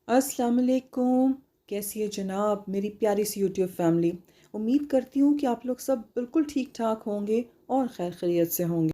अस्सलाम वालेकुम। कैसी है जनाब मेरी प्यारी सी यूट्यूब फैमिली। उम्मीद करती हूँ कि आप लोग सब बिल्कुल ठीक ठाक होंगे और खैर खैरियत से होंगे।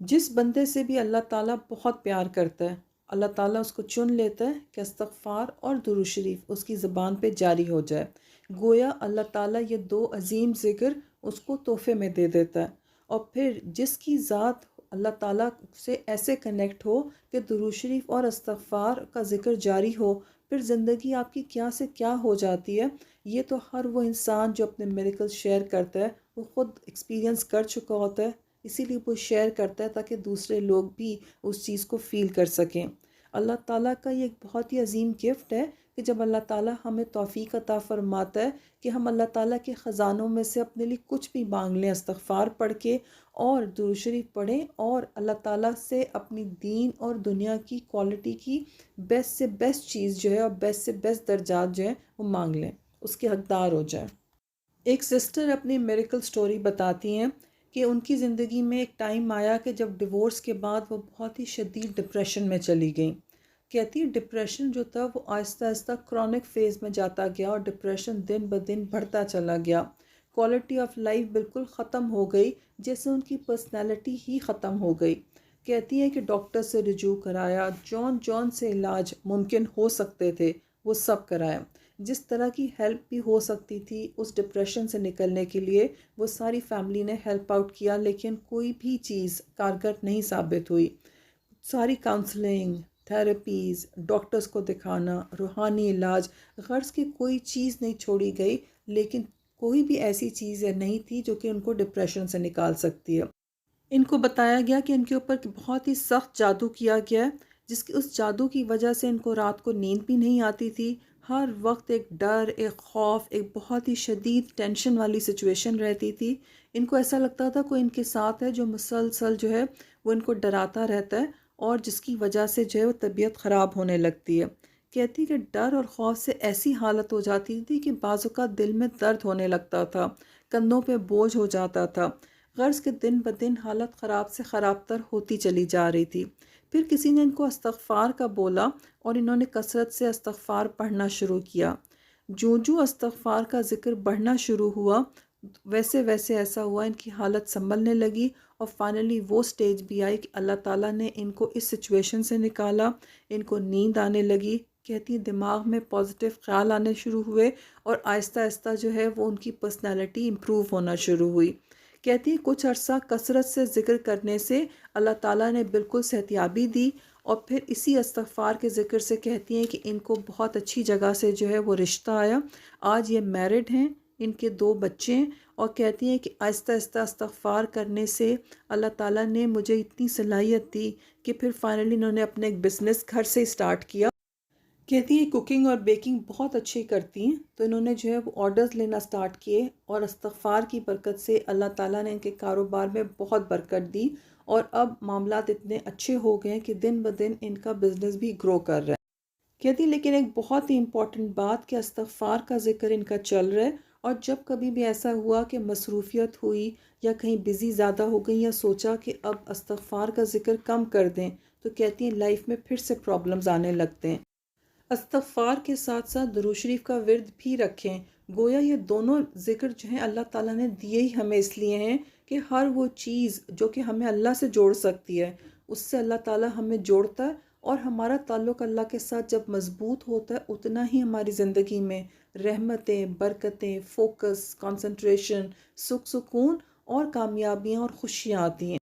जिस बंदे से भी अल्लाह ताला बहुत प्यार करता है, अल्लाह ताला उसको चुन लेता है कि इस्तग़फ़ार और दुरूद शरीफ उसकी ज़बान पे जारी हो जाए। गोया अल्लाह ताला ये दो अजीम ज़िक्र उसको तोहफ़े में दे देता है। और फिर जिसकी ज़ात अल्लाह ताला से ऐसे कनेक्ट हो कि दुरूद शरीफ और इस्तग़फ़ार का ज़िक्र जारी हो, फिर ज़िंदगी आपकी क्या से क्या हो जाती है, ये तो हर वो इंसान जो अपने मिरेकल शेयर करता है वो ख़ुद एक्सपीरियंस कर चुका होता है। इसीलिए वो शेयर करता है ताकि दूसरे लोग भी उस चीज़ को फ़ील कर सकें। अल्लाह ताला का ये एक बहुत ही अजीम गिफ्ट है कि जब अल्लाह ताला हमें तौफ़ीक अता फ़रमाता है कि हम अल्लाह ताला के ख़ज़ानों में से अपने लिए कुछ भी मांग लें, इस्तग़फ़ार पढ़ के और दुरूद शरीफ पढ़ें और अल्लाह ताला से अपनी दीन और दुनिया की क्वालिटी की बेस्ट से बेस्ट चीज़ जो है और बेस्ट से बेस्ट दर्जात जो है वो मांग लें, उसके हकदार हो जाए। एक सिस्टर अपनी मिरेकल स्टोरी बताती हैं कि उनकी ज़िंदगी में एक टाइम आया कि जब डिवोर्स के बाद वो बहुत ही शदीद डिप्रेशन में चली गई। कहती है डिप्रेशन जो था वो आहिस्ता आहिस्ता क्रॉनिक फेज़ में जाता गया और डिप्रेशन दिन ब दिन बढ़ता चला गया। क्वालिटी ऑफ लाइफ बिल्कुल ख़त्म हो गई, जैसे उनकी पर्सनैलिटी ही ख़त्म हो गई। कहती है कि डॉक्टर से रुजू कराया, जॉन जॉन से इलाज मुमकिन हो सकते थे वो सब कराया। जिस तरह की हेल्प भी हो सकती थी उस डिप्रेशन से निकलने के लिए वो सारी फैमिली ने हेल्प आउट किया, लेकिन कोई भी चीज़ कारगर नहीं साबित हुई। सारी काउंसलिंग, थेरेपीज़, डॉक्टर्स को दिखाना, रूहानी इलाज, गर्ज़ की कोई चीज़ नहीं छोड़ी गई, लेकिन कोई भी ऐसी चीज़ नहीं थी जो कि उनको डिप्रेशन से निकाल सकती है। इनको बताया गया कि इनके ऊपर बहुत ही सख्त जादू किया गया है, जिसकी उस जादू की वजह से इनको रात को नींद भी नहीं आती थी। हर वक्त एक डर, एक खौफ, एक बहुत ही शदीद टेंशन वाली सिचुएशन रहती थी। इनको ऐसा लगता था कोई इनके साथ है जो मुसलसल जो है वो इनको डराता रहता है और जिसकी वजह से जो है वो तबीयत ख़राब होने लगती है। कहती कि डर और खौफ से ऐसी हालत हो जाती थी कि बाज़ दिल में दर्द होने लगता था, कंधों पे बोझ हो जाता था। गर्ज़ के दिन ब दिन हालत ख़राब से ख़राब तर होती चली जा रही थी। फिर किसी ने इनको इस्तग़फ़ार का बोला और इन्होंने कसरत से इस्तग़फ़ार पढ़ना शुरू किया। जो इस्तग़फ़ार का ज़िक्र बढ़ना शुरू हुआ, वैसे वैसे ऐसा हुआ इनकी हालत संभलने लगी और फाइनली वो स्टेज भी आई कि अल्लाह ताला ने इनको इस सिचुएशन से निकाला। इनको नींद आने लगी। कहती हैं दिमाग में पॉजिटिव ख़्याल आने शुरू हुए और आहिस्ता आहिस्ता जो है वो उनकी पर्सनैलिटी इम्प्रूव होना शुरू हुई। कहती हैं कुछ अरसा कसरत से ज़िक्र करने से अल्लाह ताला ने बिल्कुल सेहतियाबी दी और फिर इसी इस्तग़फ़ार के ज़िक्र से कहती हैं कि इनको बहुत अच्छी जगह से जो है वो रिश्ता आया। आज ये मैरिड हैं, इनके 2 बच्चे हैं और कहती हैं कि आहिस्ता आहिस्ता इस्तग़फ़ार करने से अल्लाह ताला ने मुझे इतनी सलाहियत दी कि फिर फाइनली इन्होंने अपने एक बिज़नेस घर से स्टार्ट किया। कहती हैं कुकिंग और बेकिंग बहुत अच्छी करती हैं, तो इन्होंने जो है वो ऑर्डर्स लेना स्टार्ट किए और इस्तग़फ़ार की बरकत से अल्लाह ताला ने इनके कारोबार में बहुत बरकत दी और अब मामलात इतने अच्छे हो गए हैं कि दिन ब दिन इनका बिज़नेस भी ग्रो कर रहा है। कहती लेकिन एक बहुत ही इम्पॉर्टेंट बात कि इस्तग़फ़ार का ज़िक्र इनका चल रहा है और जब कभी भी ऐसा हुआ कि मसरूफ़ियत हुई या कहीं बिज़ी ज़्यादा हो गई या सोचा कि अब इस्तग़फ़ार का ज़िक्र कम कर दें, तो कहती हैं लाइफ में फिर से प्रॉब्लम्स आने लगते हैं। इस्तग़फ़ार के साथ साथ दुरूद शरीफ का विर्द भी रखें। गोया ये दोनों ज़िक्र जो हैं अल्लाह ताला ने दिए ही हमें इसलिए हैं कि हर वो चीज़ जो कि हमें अल्लाह से जोड़ सकती है, उससे अल्लाह ताला हमें जोड़ता है और हमारा ताल्लुक़ अल्लाह के साथ जब मज़बूत होता है, उतना ही हमारी ज़िंदगी में रहमतें, बरकतें, फ़ोकस, कंसंट्रेशन, सुख सुकून और कामयाबियाँ और खुशियाँ आती हैं।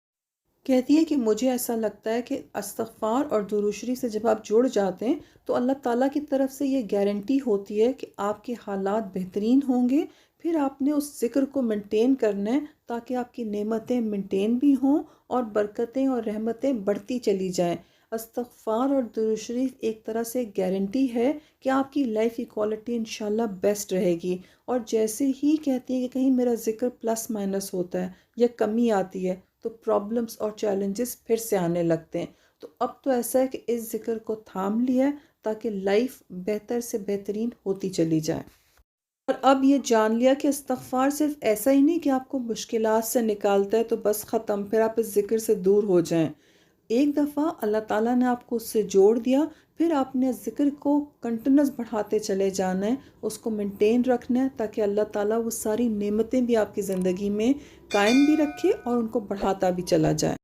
कहती है कि मुझे ऐसा लगता है कि इस्तग़फ़ार और दुरूद शरीफ से जब आप जुड़ जाते हैं तो अल्लाह ताला की तरफ से ये गारंटी होती है कि आपके हालात बेहतरीन होंगे। फिर आपने उस ज़िक्र को मेंटेन करना है ताकि आपकी नेमतें मेंटेन भी हों और बरकतें और रहमतें बढ़ती चली जाएं। इस्तग़फ़ार और दुरूद शरीफ एक तरह से गारंटी है कि आपकी लाइफ की क्वालिटी इंशाल्लाह बेस्ट रहेगी। और जैसे ही कहती है कि कहीं मेरा ज़िक्र प्लस माइनस होता है या कमी आती है तो प्रॉब्लम्स और चैलेंजेस फिर से आने लगते हैं। तो अब तो ऐसा है कि इस ज़िक्र को थाम लिया है ताकि लाइफ बेहतर से बेहतरीन होती चली जाए। और अब ये जान लिया कि इस्तग़फ़ार सिर्फ़ ऐसा ही नहीं कि आपको मुश्किलात से निकालता है तो बस ख़त्म, फिर आप इस ज़िक्र से दूर हो जाएं। ایک دفعہ اللہ تعالیٰ نے آپ کو اس سے جوڑ دیا، پھر آپ نے ذکر کو کنٹینیوس بڑھاتے چلے جانا ہے، اس کو مینٹین رکھنا ہے، تاکہ اللہ تعالیٰ وہ ساری نعمتیں بھی آپ کی زندگی میں قائم بھی رکھے اور ان کو بڑھاتا بھی چلا جائے۔